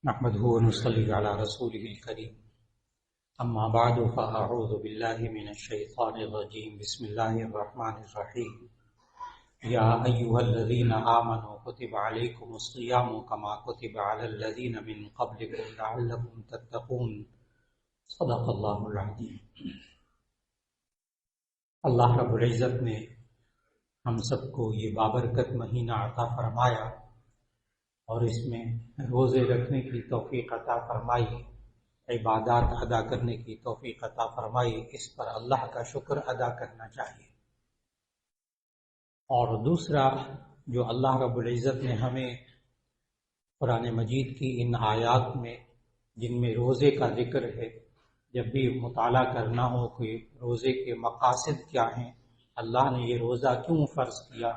نحمده ونصلي على رسوله الكريم أما بعد فأعوذ بالله من الشيطان الرجيم بسم الله الرحمن الرحيم يا أيها الذين آمنوا كتب عليكم الصيام كما كتب على الذين من قبلكم لعلكم تتقون صدق الله العظيم۔ اللہ رب العزت نے ہم سب کو یہ بابرکت مہینہ عطا فرمایا اور اس میں روزے رکھنے کی توفیق عطا فرمائی، عبادات ادا کرنے کی توفیق عطا فرمائی۔ اس پر اللہ کا شکر ادا کرنا چاہیے۔ اور دوسرا جو اللہ رب العزت نے ہمیں قرآن مجید کی ان آیات میں جن میں روزے کا ذکر ہے، جب بھی مطالعہ کرنا ہو کہ روزے کے مقاصد کیا ہیں، اللہ نے یہ روزہ کیوں فرض کیا،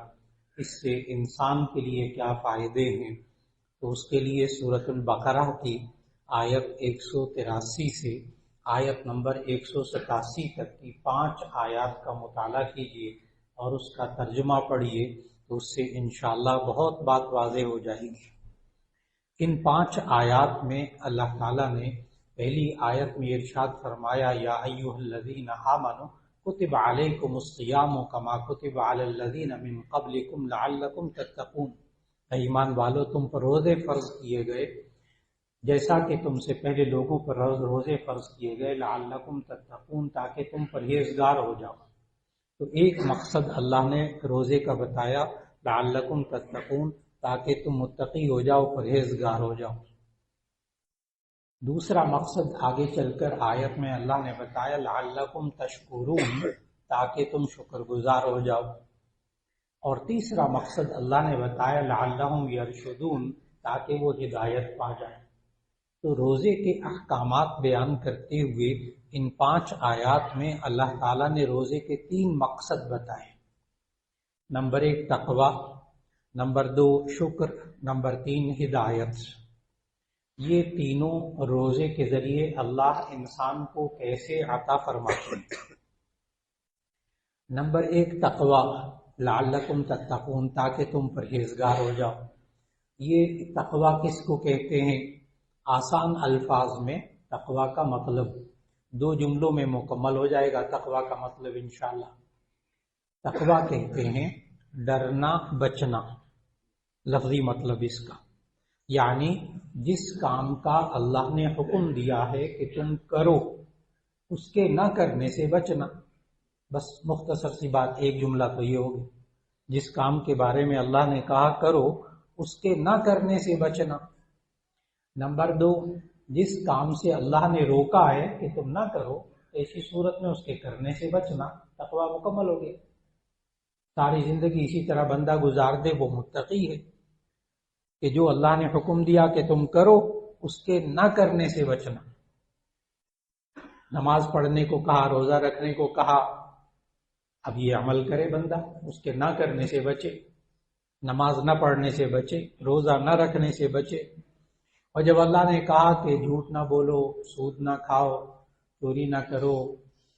اس سے انسان کے لیے کیا فائدے ہیں، تو اس کے لیے سورۃ البقرہ کی آیت 183 سے آیت نمبر 187 تک کی 5 آیات کا مطالعہ کیجیے اور اس کا ترجمہ پڑھیے، تو اس سے انشاءاللہ بہت بات واضح ہو جائے گی۔ ان 5 آیات میں اللہ تعالیٰ نے پہلی آیت میں ارشاد فرمایا یا ایھا الذین آمنوا کتب علیکم الصیام کما کتب علی الذین من قبلکم لعلکم تتقون، ایمان والو تم پر روزے فرض کیے گئے جیسا کہ تم سے پہلے لوگوں پر روزے فرض کیے گئے، لعلکم تتقون، تاکہ تم پرہیزگار ہو جاؤ۔ تو ایک مقصد اللہ نے روزے کا بتایا، لعلکم تتقون، تاکہ تم متقی ہو جاؤ، پرہیزگار ہو جاؤ۔ دوسرا مقصد آگے چل کر آیت میں اللہ نے بتایا لعلکم تشکرون، تاکہ تم شکر گزار ہو جاؤ۔ اور تیسرا مقصد اللہ نے بتایا لعلہم یرشدون، تاکہ وہ ہدایت پا جائیں۔ تو روزے کے احکامات بیان کرتے ہوئے ان 5 آیات میں اللہ تعالیٰ نے روزے کے 3 مقصد بتائے۔ نمبر 1 تقوی، نمبر 2 شکر، نمبر 3 ہدایت۔ یہ تینوں روزے کے ذریعے اللہ انسان کو کیسے عطا فرماتے ہیں۔ نمبر 1 تقوی، لعلکم تتقون، تاکہ تم پرہیزگار ہو جاؤ۔ یہ تقوی کس کو کہتے ہیں؟ آسان الفاظ میں تقوی کا مطلب 2 جملوں میں مکمل ہو جائے گا۔ تقوی کا مطلب انشاءاللہ، تقوی کہتے ہیں ڈرنا بچنا، لفظی مطلب اس کا، یعنی جس کام کا اللہ نے حکم دیا ہے کہ تم کرو، اس کے نہ کرنے سے بچنا۔ بس مختصر سی بات، ایک جملہ تو یہ ہوگی، جس کام کے بارے میں اللہ نے کہا کرو، اس کے نہ کرنے سے بچنا۔ نمبر 2 جس کام سے اللہ نے روکا ہے کہ تم نہ کرو، ایسی صورت میں اس کے کرنے سے بچنا، تقوی مکمل ہو گئی۔ ساری زندگی اسی طرح بندہ گزار دے، وہ متقی ہے کہ جو اللہ نے حکم دیا کہ تم کرو، اس کے نہ کرنے سے بچنا۔ نماز پڑھنے کو کہا، روزہ رکھنے کو کہا، اب یہ عمل کرے بندہ، اس کے نہ کرنے سے بچے، نماز نہ پڑھنے سے بچے، روزہ نہ رکھنے سے بچے۔ اور جب اللہ نے کہا کہ جھوٹ نہ بولو، سود نہ کھاؤ، چوری نہ کرو،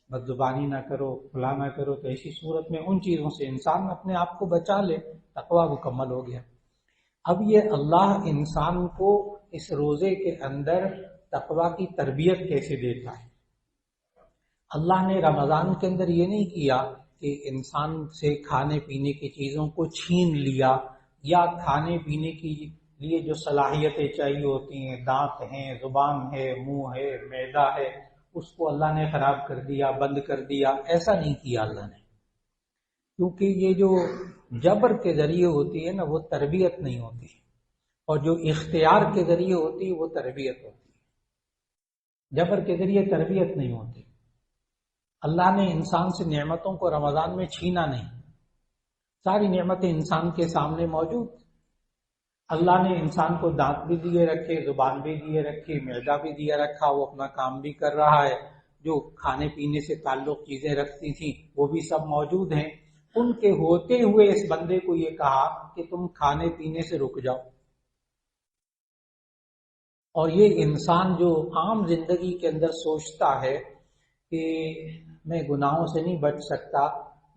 بدزبانی نہ کرو، فلاں نہ کرو، تو ایسی صورت میں ان چیزوں سے انسان اپنے آپ کو بچا لے، تقوی مکمل ہو گیا۔ اب یہ اللہ انسان کو اس روزے کے اندر تقوی کی تربیت کیسے دیتا ہے؟ اللہ نے رمضان کے اندر یہ نہیں کیا کہ انسان سے کھانے پینے کی چیزوں کو چھین لیا، یا کھانے پینے کے لیے جو صلاحیتیں چاہیے ہوتی ہیں، دانت ہیں، زبان ہے، منہ ہے، معدہ ہے، اس کو اللہ نے خراب کر دیا، بند کر دیا۔ ایسا نہیں کیا اللہ نے، کیونکہ یہ جو جبر کے ذریعے ہوتی ہے نا، وہ تربیت نہیں ہوتی، اور جو اختیار کے ذریعے ہوتی ہے وہ تربیت ہوتی ہے۔ جبر کے ذریعے تربیت نہیں ہوتی۔ اللہ نے انسان سے نعمتوں کو رمضان میں چھینا نہیں، ساری نعمتیں انسان کے سامنے موجود۔ اللہ نے انسان کو دانت بھی دیے رکھے، زبان بھی دیے رکھی، معدہ بھی دیا رکھا، وہ اپنا کام بھی کر رہا ہے، جو کھانے پینے سے تعلق چیزیں رکھتی تھیں وہ بھی سب موجود ہیں۔ ان کے ہوتے ہوئے اس بندے کو یہ کہا کہ تم کھانے پینے سے رک جاؤ۔ اور یہ انسان جو عام زندگی کے اندر سوچتا ہے کہ میں گناہوں سے نہیں بچ سکتا،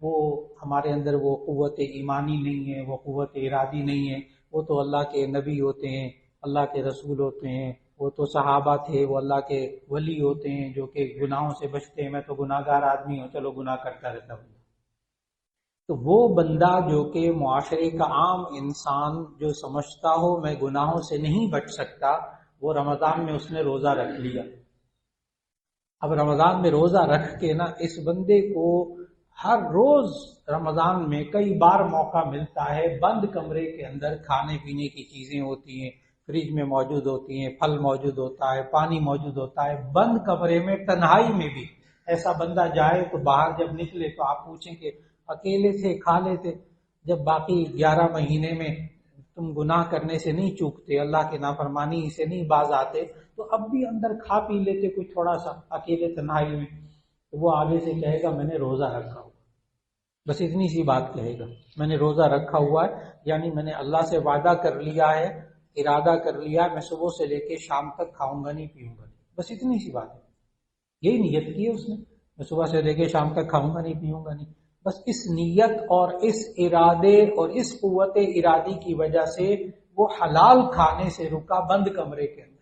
وہ ہمارے اندر وہ قوت ایمانی نہیں ہے، وہ قوت ارادی نہیں ہے۔ وہ تو اللہ کے نبی ہوتے ہیں، اللہ کے رسول ہوتے ہیں، وہ تو صحابہ تھے، وہ اللہ کے ولی ہوتے ہیں جو کہ گناہوں سے بچتے ہیں، میں تو گناہ گار آدمی ہوں، چلو گناہ کرتا رہتا ہوں۔ تو وہ بندہ جو کہ معاشرے کا عام انسان جو سمجھتا ہو میں گناہوں سے نہیں بچ سکتا، وہ رمضان میں اس نے روزہ رکھ لیا۔ اب رمضان میں روزہ رکھ کے نا اس بندے کو ہر روز رمضان میں کئی بار موقع ملتا ہے، بند کمرے کے اندر کھانے پینے کی چیزیں ہوتی ہیں، فریج میں موجود ہوتی ہیں، پھل موجود ہوتا ہے، پانی موجود ہوتا ہے، بند کمرے میں تنہائی میں بھی ایسا بندہ جائے تو باہر جب نکلے تو آپ پوچھیں کہ اکیلے تھے کھا لیتے، جب باقی 11 مہینے میں تم گناہ کرنے سے نہیں چوکتے، اللہ کی نافرمانی سے نہیں باز آتے، تو اب بھی اندر کھا پی لیتے کچھ تھوڑا سا اکیلے تنہائی میں، تو وہ آگے سے کہے گا میں نے روزہ رکھا ہوا، بس اتنی سی بات کہے گا، میں نے روزہ رکھا ہوا ہے، یعنی میں نے اللہ سے وعدہ کر لیا ہے، ارادہ کر لیا ہے، میں صبح سے لے کے شام تک کھاؤں گا نہیں پیوں گا نہیں، بس اتنی سی بات ہے، یہی نیت کی ہے اس نے، میں صبح سے لے کے شام تک کھاؤں گا نہیں پیوں گا نہیں، بس اس نیت اور اس ارادے اور اس قوت ارادی کی وجہ سے وہ حلال کھانے سے رکا بند کمرے کے اندر۔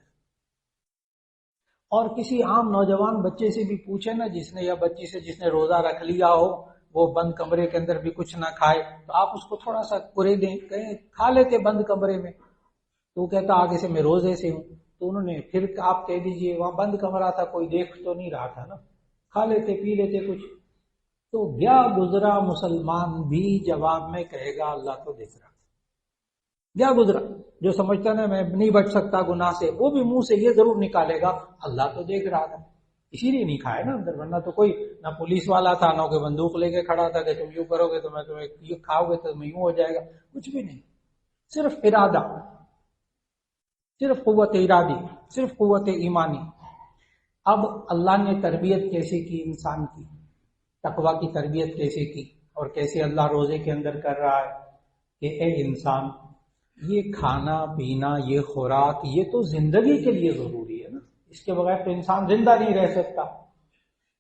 اور کسی عام نوجوان بچے سے بھی پوچھے نا جس نے یا بچی سے جس نے روزہ رکھ لیا ہو، وہ بند کمرے کے اندر بھی کچھ نہ کھائے، تو آپ اس کو تھوڑا سا کرے دیں، کہیں کھا لیتے بند کمرے میں، تو وہ کہتا آگے سے میں روزے سے ہوں، تو انہوں نے پھر آپ کہہ دیجئے وہاں بند کمرہ تھا، کوئی دیکھ تو نہیں رہا تھا نا، کھا لیتے پی لیتے کچھ، تو گیا گزرا مسلمان بھی جواب میں کہے گا اللہ تو دیکھ رہا، گیا گزرا جو سمجھتا نا میں نہیں بچ سکتا گناہ سے، وہ بھی منہ سے یہ ضرور نکالے گا اللہ تو دیکھ رہا تھا، اسی لیے نہیں کھائے نا اندر، ورنہ تو کوئی نہ پولیس والا تھا نہ کوئی بندوق لے کے کھڑا تھا کہ تم یوں کرو گے تو میں تمہیں یہ کھاؤ گے تو تمہیں یوں ہو جائے گا، کچھ بھی نہیں، صرف ارادہ، صرف قوت ارادی، صرف قوت ایمانی۔ اب اللہ نے تربیت کیسے کی انسان کی، تقوی کی تربیت کیسے کی، اور کیسے اللہ روزے کے اندر کر رہا ہے کہ اے انسان یہ کھانا پینا یہ خوراک یہ تو زندگی کے لیے ضروری ہے نا، اس کے بغیر تو انسان زندہ نہیں رہ سکتا،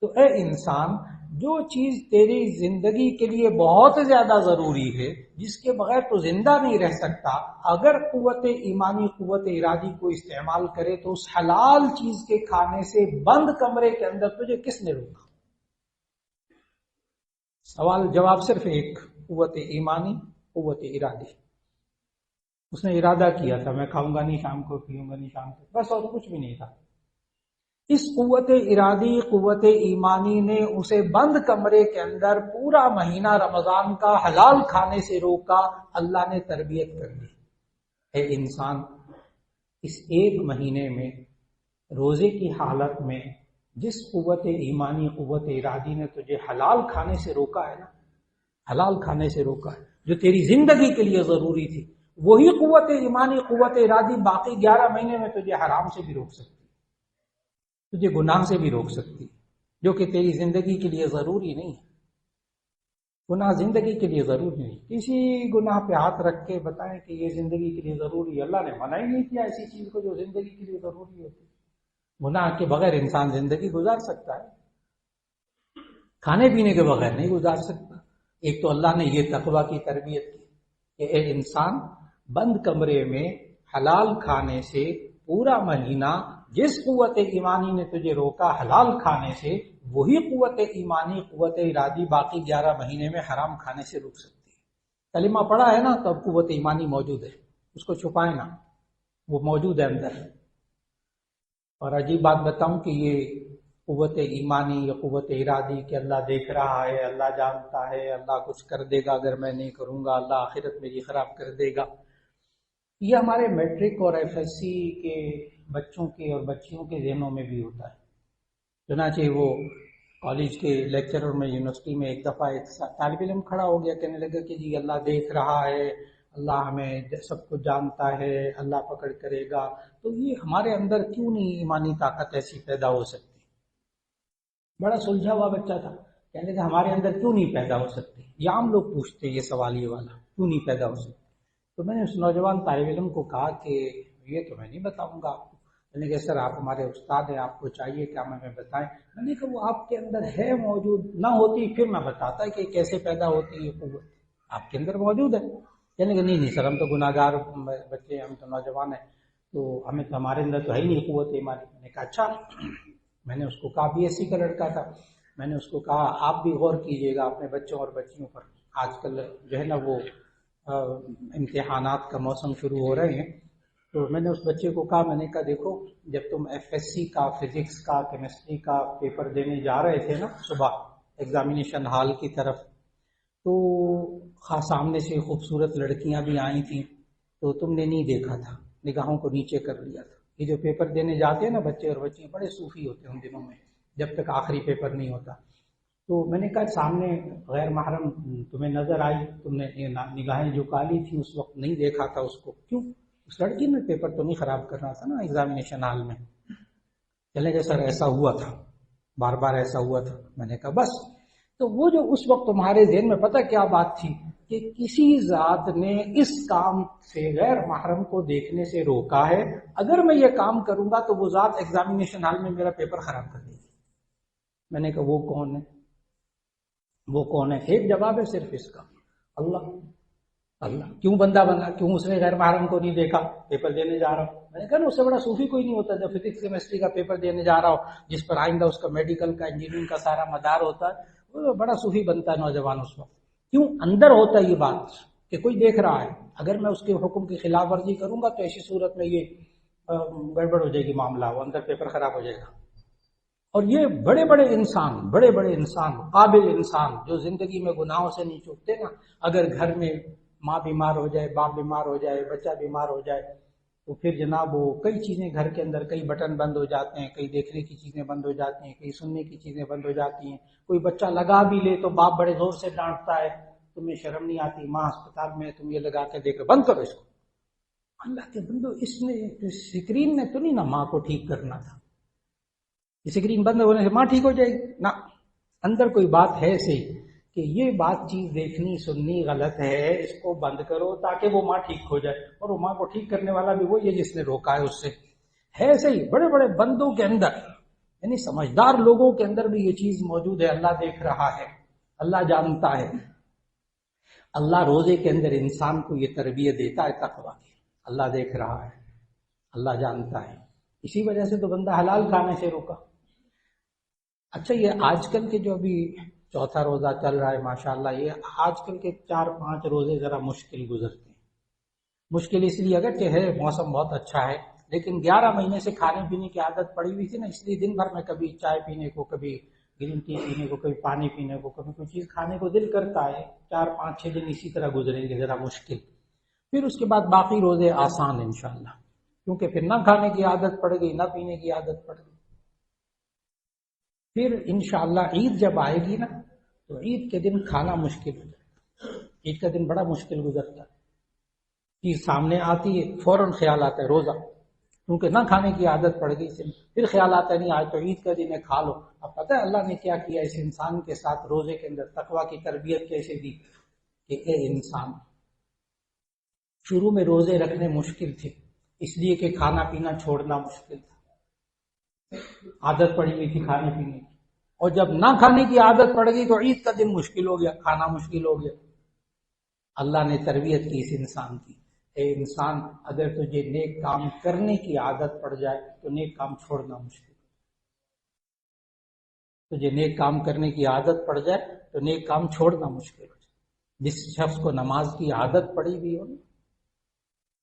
تو اے انسان جو چیز تیری زندگی کے لیے بہت زیادہ ضروری ہے، جس کے بغیر تو زندہ نہیں رہ سکتا، اگر قوت ایمانی قوت ارادی کو استعمال کرے تو اس حلال چیز کے کھانے سے بند کمرے کے اندر تجھے کس نے روکا؟ سوال جواب صرف ایک، قوت ایمانی قوت ارادی، اس نے ارادہ کیا تھا میں کھاؤں گا نہیں شام کو پیوں گا نہیں شام کو، بس اور کچھ بھی نہیں تھا، اس قوت ارادی قوت ایمانی نے اسے بند کمرے کے اندر پورا مہینہ رمضان کا حلال کھانے سے روکا، اللہ نے تربیت کر دی، اے انسان اس ایک مہینے میں روزے کی حالت میں جس قوت ایمانی قوت ارادی نے تجھے حلال کھانے سے روکا ہے نا، حلال کھانے سے روکا ہے جو تیری زندگی کے لیے ضروری تھی، وہی قوت ایمانی قوت ارادی باقی 11 مہینے میں تجھے حرام سے بھی روک سکتی، تجھے گناہ سے بھی روک سکتی، جو کہ تیری زندگی کے لیے ضروری نہیں ہے، گناہ زندگی کے لیے ضروری نہیں، کسی گناہ پہ ہاتھ رکھ کے بتائیں کہ یہ زندگی کے لیے ضروری ہے، اللہ نے منع ہی نہیں کیا ایسی چیز کو جو زندگی کے لیے ضروری ہوتی، گناہ کے بغیر انسان زندگی گزار سکتا ہے، کھانے پینے کے بغیر نہیں گزار سکتا، ایک تو اللہ نے یہ تقوی کی تربیت کی کہ اے انسان بند کمرے میں حلال کھانے سے پورا مہینہ جس قوت ایمانی نے تجھے روکا حلال کھانے سے، وہی قوت ایمانی قوت ارادی باقی 11 مہینے میں حرام کھانے سے روک سکتی ہے۔ کلمہ پڑھا ہے نا تو اب قوت ایمانی موجود ہے، اس کو چھپائیں نا، وہ موجود ہے اندر۔ اور عجیب بات بتاؤں کہ یہ قوت ایمانی یا قوت ارادی کہ اللہ دیکھ رہا ہے، اللہ جانتا ہے، اللہ کچھ کر دے گا اگر میں نہیں کروں گا، اللہ آخرت میری خراب کر دے گا، یہ ہمارے میٹرک اور ایف ایس سی کے بچوں کے اور بچیوں کے ذہنوں میں بھی ہوتا ہے۔ چنانچہ وہ کالج کے لیکچرر میں یونیورسٹی میں ایک دفعہ ایک طالب علم کھڑا ہو گیا، کہنے لگا کہ جی اللہ دیکھ رہا ہے، اللہ ہمیں سب کچھ جانتا ہے، اللہ پکڑ کرے گا، تو یہ ہمارے اندر کیوں نہیں ایمانی طاقت ایسی پیدا ہو سکتی؟ بڑا سلجھا ہوا بچہ تھا، کہنے لگا ہمارے اندر کیوں نہیں پیدا ہو سکتی؟ یہ عام لوگ پوچھتے یہ سوال، یہ والا کیوں نہیں پیدا ہو سکتی؟ تو میں نے اس نوجوان طالب علم کو کہا کہ یہ تو میں نہیں بتاؤں گا آپ کو، میں نے کہا سر آپ ہمارے استاد ہیں، آپ کو چاہیے کہ ہمیں بتائیں، میں نے کہا وہ آپ کے اندر ہے موجود، نہ ہوتی پھر میں بتاتا کہ کیسے پیدا ہوتی ہے قوت، آپ کے اندر موجود ہے۔ کہنے کہ نہیں سر ہم تو گناہ گار بچے، ہم تو نوجوان ہیں۔ تو ہمیں تو ہمارے اندر تو ہے ہی نہیں قوت ایمانی. میں نے کہا اچھا. میں نے اس کو کہا BSc کا لڑکا تھا. میں نے اس کو کہا آپ بھی غور کیجئے گا اپنے بچوں اور بچیوں پر. آج کل جو ہے نا وہ امتحانات کا موسم شروع ہو رہے ہیں. تو میں نے اس بچے کو کہا، میں نے کہا دیکھو جب تم FSC کا فزکس کا کیمسٹری کا پیپر دینے جا رہے تھے نا صبح ایگزامینیشن ہال کی طرف، تو سامنے سے خوبصورت لڑکیاں بھی آئی تھیں تو تم نے نہیں دیکھا تھا، نگاہوں کو نیچے کر لیا تھا. یہ جو پیپر دینے جاتے ہیں نا بچے اور بچیاں بڑے صوفی ہوتے ہیں ان دنوں میں جب تک آخری پیپر نہیں ہوتا. تو میں نے کہا سامنے غیر محرم تمہیں نظر آئی، تم نے نگاہیں جھکا لی تھی، اس وقت نہیں دیکھا تھا اس کو، کیوں؟ اس لڑکی میں پیپر تو نہیں خراب کرنا تھا نا ایگزامینیشن ہال میں. چلے گئے سر ایسا ہوا تھا، بار بار ایسا ہوا تھا. میں نے کہا بس. تو وہ جو اس وقت تمہارے ذہن میں پتہ کیا بات تھی کہ کسی ذات نے اس کام سے غیر محرم کو دیکھنے سے روکا ہے، اگر میں یہ کام کروں گا تو وہ ذات ایگزامینیشن ہال میں میرا پیپر خراب کر دے گی. میں نے کہا وہ کون ہے؟ وہ کون ہے؟ ایک جواب ہے صرف اس کا، اللہ. اللہ کیوں بندہ بنا؟ کیوں اس نے غیر محرم کو نہیں دیکھا؟ پیپر دینے جا رہا ہوں. میں نے کہا نا اس سے بڑا صوفی کوئی نہیں ہوتا. جب فزکس کیمسٹری کا پیپر دینے جا رہا ہو جس پر آئندہ اس کا میڈیکل کا انجینئرنگ کا سارا مدار ہوتا ہے، وہ بڑا صوفی بنتا ہے نوجوان اس وقت. کیوں؟ اندر ہوتا ہے یہ بات کہ کوئی دیکھ رہا ہے، اگر میں اس کے حکم کی خلاف ورزی کروں گا تو ایسی صورت میں یہ گڑبڑ ہو جائے گی، معاملہ وہ اندر پیپر خراب ہو جائے گا. اور یہ بڑے بڑے انسان قابل انسان جو زندگی میں گناہوں سے نہیں چوکتے نا، اگر گھر میں ماں بیمار ہو جائے، باپ بیمار ہو جائے، بچہ بیمار ہو جائے تو پھر جناب وہ کئی چیزیں گھر کے اندر، کئی بٹن بند ہو جاتے ہیں، کئی دیکھنے کی چیزیں بند ہو جاتی ہیں، کئی سننے کی چیزیں بند ہو جاتی ہیں. کوئی بچہ لگا بھی لے تو باپ بڑے زور سے ڈانٹتا ہے، تمہیں شرم نہیں آتی، ماں اسپتال میں تم یہ لگا کے دیکھو، بند کرو اس کو. اللہ کے بندو، اس نے اسکرین نے تو نہیں نا ماں کو ٹھیک کرنا تھا. اسکرین بند ہونے سے ماں ٹھیک ہو جائے گی؟ نہ، اندر کوئی بات ہے صحیح کہ یہ بات چیز دیکھنی سننی غلط ہے، اس کو بند کرو تاکہ وہ ماں ٹھیک ہو جائے. اور وہ ماں کو ٹھیک کرنے والا بھی وہی ہے جس نے روکا ہے اس سے. ہے صحیح بڑے بڑے بندوں کے اندر، یعنی سمجھدار لوگوں کے اندر بھی یہ چیز موجود ہے. اللہ دیکھ رہا ہے، اللہ جانتا ہے. اللہ روزے کے اندر انسان کو یہ تربیت دیتا ہے تقویٰ کی. اللہ دیکھ رہا ہے، اللہ جانتا ہے. اسی وجہ سے تو بندہ حلال کھانے سے روکا. اچھا یہ آج کل کے جو ابھی چوتھا روزہ چل رہا ہے ماشاءاللہ، یہ آج کل کے 4-5 روزے ذرا مشکل گزرتے ہیں. مشکل اس لیے اگرچہ ہے موسم بہت اچھا ہے، لیکن 11 مہینے سے کھانے پینے کی عادت پڑی ہوئی تھی نا، اس لیے دن بھر میں کبھی چائے پینے کو، کبھی گرین ٹی پینے کو، کبھی پانی پینے کو، کبھی کوئی چیز کھانے کو دل کرتا ہے. 4-5-6 دن اسی طرح گزریں گے ذرا مشکل. پھر اس کے بعد باقی روزے آسان انشاءاللہ، کیونکہ پھر نہ کھانے کی عادت پڑ گئی، نہ پینے کی عادت پڑ گئی. پھر انشاءاللہ عید جب آئے گی نا تو عید کے دن کھانا مشکل ہو جائے. عید کا دن بڑا مشکل گزرتا ہے. چیز سامنے آتی ہے فوراً خیال آتا ہے روزہ، کیونکہ نہ کھانے کی عادت پڑ گئی. پھر خیال آتا ہے نہیں آج تو عید کا دن ہے کھا لو. اب پتہ ہے اللہ نے کیا کیا اس انسان کے ساتھ روزے کے اندر، تقویٰ کی تربیت کیسے دی کہ اے انسان، شروع میں روزے رکھنے مشکل تھے اس لیے کہ کھانا پینا چھوڑنا مشکل تھا، عادت پڑی ہوئی تھی کھانے پینے کی. اور جب نہ کھانے کی عادت پڑ گئی تو عید کا دن مشکل ہو گیا، کھانا مشکل ہو گیا. اللہ نے تربیت کی اس انسان کی، اے انسان اگر تجھے نیک کام کرنے کی عادت پڑ جائے تو نیک کام چھوڑنا مشکل. تجھے نیک کام کرنے کی عادت پڑ جائے تو نیک کام چھوڑنا مشکل ہو جائے. جس شخص کو نماز کی عادت پڑی بھی ہو،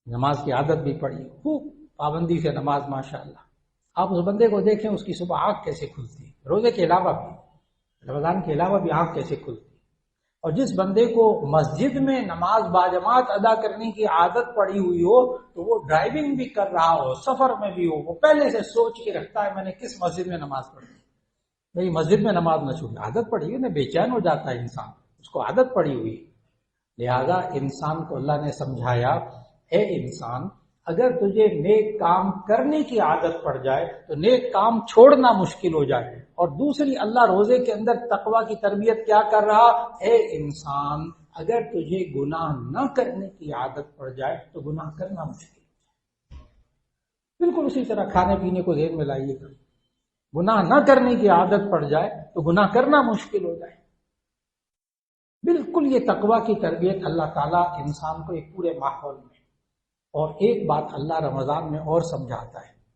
نماز کی عادت بھی پڑی ہو، خوب پابندی سے نماز ماشاءاللہ، آپ اس بندے کو دیکھیں اس کی صبح آنکھ کیسے کھلتی ہے، روزے کے علاوہ بھی، رمضان کے علاوہ بھی آنکھ کیسے کھلتی ہے. اور جس بندے کو مسجد میں نماز باجماعت ادا کرنے کی عادت پڑی ہوئی ہو تو وہ ڈرائیونگ بھی کر رہا ہو، سفر میں بھی ہو، وہ پہلے سے سوچ کے رکھتا ہے میں نے کس مسجد میں نماز پڑھی، میری مسجد میں نماز نہ چھوٹے. عادت پڑی ہوئی نا، بے چین ہو جاتا ہے انسان، اس کو عادت پڑی ہوئی. لہذا انسان کو اللہ نے سمجھایا، اے انسان اگر تجھے نیک کام کرنے کی عادت پڑ جائے تو نیک کام چھوڑنا مشکل ہو جائے. اور دوسری اللہ روزے کے اندر تقویٰ کی تربیت کیا کر رہا، اے انسان اگر تجھے گناہ نہ کرنے کی عادت پڑ جائے تو گناہ کرنا مشکل ہو جائے. بالکل اسی طرح کھانے پینے کو ذہن میں لائیے گا، گناہ نہ کرنے کی عادت پڑ جائے تو گناہ کرنا مشکل ہو جائے. بالکل یہ تقویٰ کی تربیت اللہ تعالیٰ انسان کو ایک پورے ماحول میں اور ایک بات اللہ رمضان میں اور سمجھاتا ہے